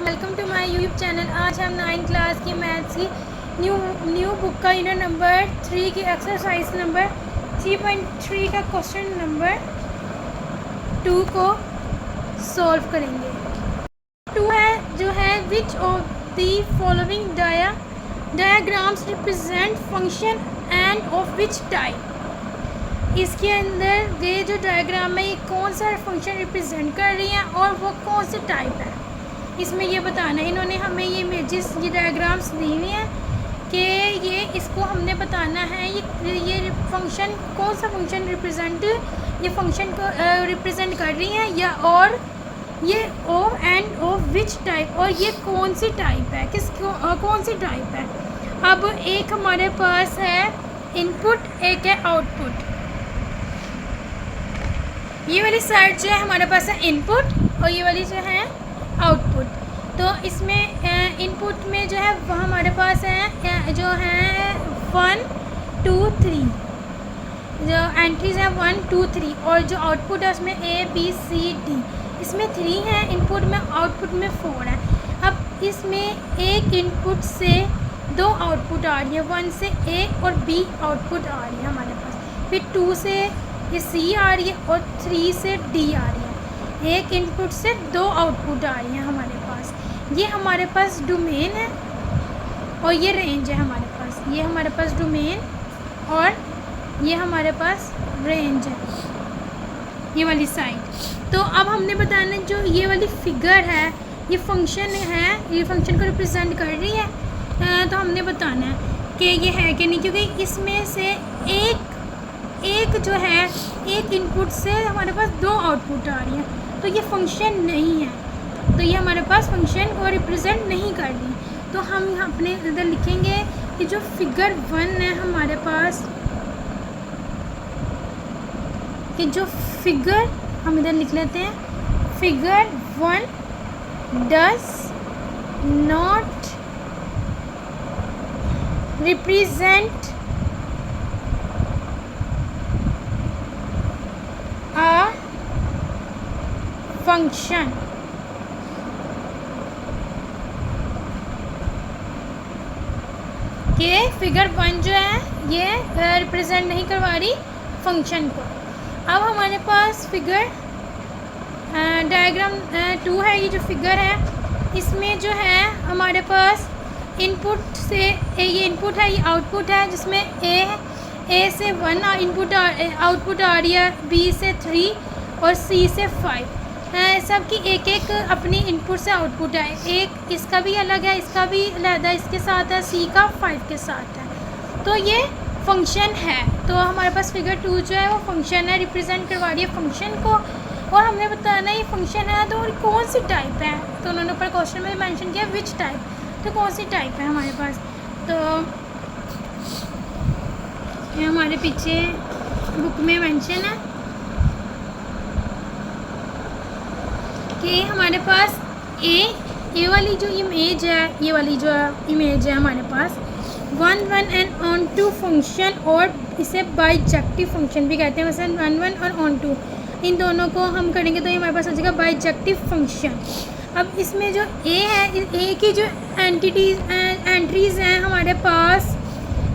Welcome to my YouTube channel. आज हम 9th class की मैथ्स की न्यू बुक का यूनिट नंबर 3 की एक्सरसाइज नंबर 3.3 का क्वेश्चन नंबर 2 को सॉल्व करेंगे। 2 है जो है which of the following diagrams represent function and of which type. इसके अंदर ये जो डायग्राम है ये कौन सा फंक्शन रिप्रेजेंट कर रही है और वो कौन से टाइप है, इसमें ये बताना है। इन्होंने हमें ये इमेजेस ये डायग्राम्स दी हुई हैं कि ये इसको हमने बताना है ये फंक्शन कौन सा फंक्शन ये फंक्शन को रिप्रेजेंट कर रही है या और ये ओ एंड ऑफ विच टाइप, और ये कौन सी टाइप है, कौन सी टाइप है। अब एक हमारे पास है इनपुट, एक है आउटपुट। ये वाली साइड जो है हमारे पास है इनपुट और ये वाली जो है आउटपुट। तो इसमें इनपुट में जो है वो हमारे पास है जो है 1 2 3, जो एंट्रीज है 1 2 3, और जो आउटपुट है उसमें A B C D, इसमें 3 है इनपुट में, आउटपुट में 4 है। अब इसमें एक इनपुट से 2 आउटपुट आ रही है, 1 से A और B आउटपुट आ रही है हमारे पास, फिर 2 से ये C आ रही है और 3 से D आ रही है। एक इनपुट से 2 आउटपुट आ रही हैं हमारे पास। ये हमारे पास डोमेन है और ये रेंज है हमारे पास। ये हमारे पास डोमेन और ये हमारे पास रेंज है, ये वाली साइड। तो अब हमने बताना जो ये वाली फिगर है ये फंक्शन है, ये फंक्शन को रिप्रेजेंट कर रही है। तो हमने बताना है कि ये है कि नहीं, क्योंकि इसमें से एक जो है एक इनपुट से हमारे पास 2 आउटपुट आ रही है, तो ये फंक्शन नहीं है, तो ये हमारे पास फंक्शन को रिप्रेजेंट नहीं कर रही। तो हम अपने इधर लिखेंगे कि जो फिगर 1 है हमारे पास, कि जो फिगर हम इधर लिख लेते हैं, figure 1 does not represent a function. के फिगर 1 जो है ये रिप्रेजेंट नहीं करवा रही फंक्शन को। अब हमारे पास फिगर डायग्राम 2 है, ये जो फिगर है इसमें जो है हमारे पास इनपुट से ये इनपुट है, ये आउटपुट है, जिसमें ए से 1 इनपुट आउटपुट आ रही है, B से 3 और C से 5। सब की एक एक अपनी इनपुट से आउटपुट है, एक इसका भी अलग है, इसका भी अलग है, इसके साथ है, C का 5 के साथ है। तो ये फंक्शन है। तो हमारे पास फिगर 2 जो है वो फंक्शन है, रिप्रेजेंट करवा रही है फंक्शन को, और हमने बताना ये फंक्शन है तो कौन सी टाइप है। तो उन्होंने ऊपर क्वेश्चन में मेंशन किया विच टाइप, तो कौन सी टाइप है हमारे पास। तो ये हमारे पीछे बुक में मेंशन है कि हमारे पास ये वाली जो इमेज है, ये वाली जो इमेज है हमारे पास 1 1 एंड ऑन टू फंक्शन, और इसे बाइजेक्टिव फंक्शन भी कहते हैं। वैसे 1 1 और ऑन टू इन दोनों को हम करेंगे तो ये हमारे पास आ जाएगा बाइजेक्टिव फंक्शन। अब इसमें जो ए है, ए की जो एंट्रीज़ हैं हमारे पास,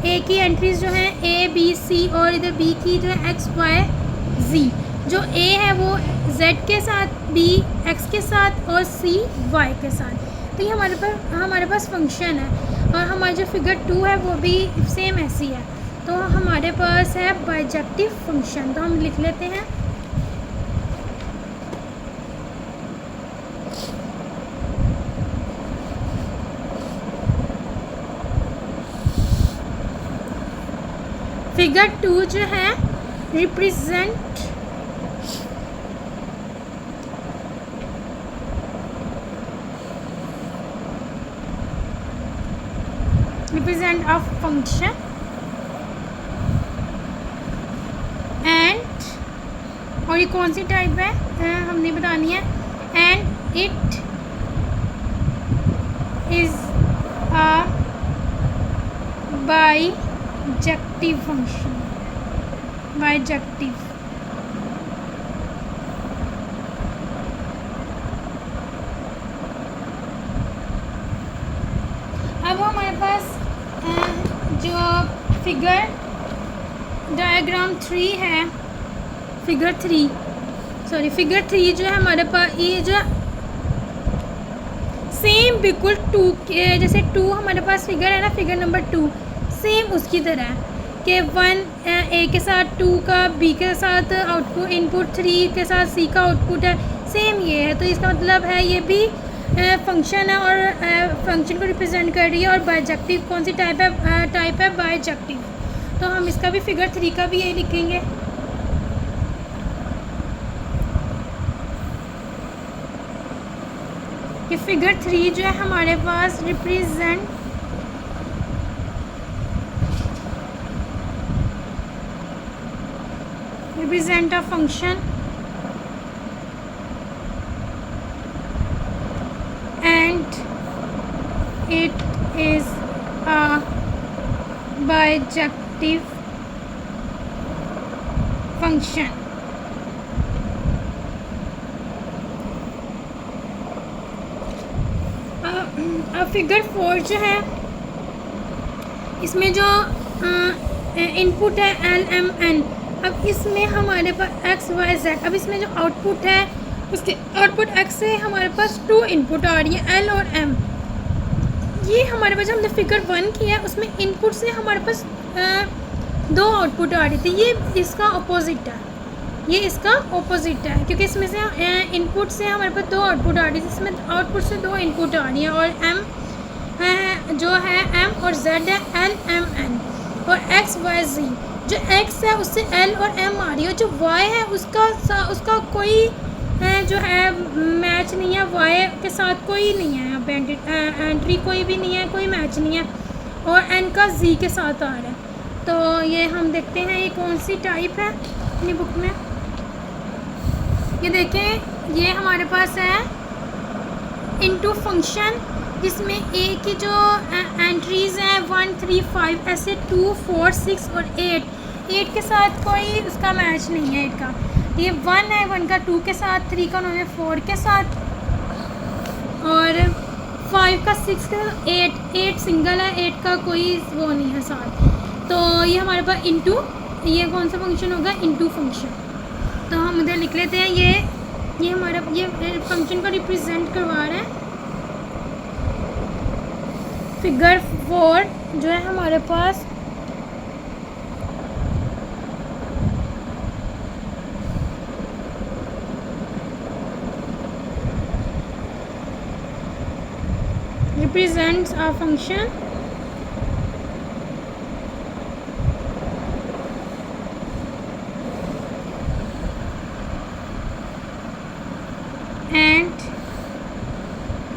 ए की एंट्रीज जो हैं A B C, और इधर B की जो है X Y Z। जो A है वो Z के साथ, B X के साथ और C Y के साथ। तो ये हमारे पास फंक्शन है, और हमारी जो फिगर 2 है वो भी सेम ऐसी है। तो हमारे पास है बाइजेक्टिव फंक्शन। तो हम लिख लेते हैं फिगर 2 जो है रिप्रेजेंट अ फंक्शन एंड, और ये कौन सी टाइप है हमने बतानी है, and it is a bijective function. Bijective अब हमारे पास जो फिगर डायग्राम 3 है, फिगर 3 जो है हमारे पास ये जो सेम बिल्कुल 2 के जैसे 2 हमारे पास फिगर है ना, फिगर नंबर 2 सेम उसकी तरह है कि 1 ए के साथ 2 का बी के साथ आउटपुट इनपुट 3 के साथ सी का आउटपुट है, सेम ये है। तो इसका मतलब है ये भी फंक्शन है और फंक्शन को रिप्रेजेंट कर रही है। और बायजेक्टिव कौन सी टाइप है बायजेक्टिव। तो हम इसका भी फिगर 3 का भी यही लिखेंगे। कि फिगर 3 जो है हमारे पास represent a function and it is a bijective function। अब फिगर 4 जो है इसमें जो इनपुट है एल एम एन, अब इसमें हमारे पास एक्स वाई जेड। अब इसमें जो आउटपुट है उसके आउटपुट एक्स से हमारे पास 2 इनपुट आ रही है एल और एम। ये हमारे पास हमने फिगर 1 किया है, उसमें इनपुट से हमारे पास 2 आउटपुट आ रही थी। ये इसका अपोजिट है, ये इसका अपोजिट है क्योंकि इसमें से इनपुट से हमारे पास 2 आउटपुट आ रही थी, इसमें आउटपुट से 2 इनपुट आ रही है। और एम जो है एम और जेड है एल एम एन। और एक्स वाई जी जो एक्स है उससे एल और एम आ रही है, जो वाई है उसका कोई जो है मैच नहीं है, वाई के साथ कोई नहीं है, यहाँ पे एंट्री कोई भी नहीं है, कोई मैच नहीं है। और एन का जी के साथ आ रहा है। तो ये हम देखते हैं ये कौन सी टाइप है अपनी बुक में। ये देखें, ये हमारे पास है इनटू फंक्शन जिसमें ए की जो एंट्रीज़ हैं 1 3 5 ऐसे 2 4 6 और 8 के साथ कोई उसका मैच नहीं है 8 का। ये 1 है, 1 का 2 के साथ, 3 का उन्होंने 4 के साथ और 5 का 6 के साथ, 8 सिंगल है, 8 का कोई वो नहीं है साथ। तो ये हमारे पास इनटू, ये कौन सा फंक्शन होगा, इनटू फंक्शन। तो हम इधर लिख लेते हैं ये हमारा ये फंक्शन को रिप्रेजेंट करवा रहा है। फिगर 4 जो है हमारे पास represents a function and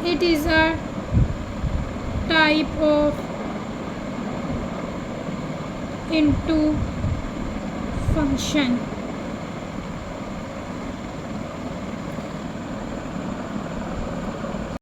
it is a type of into function।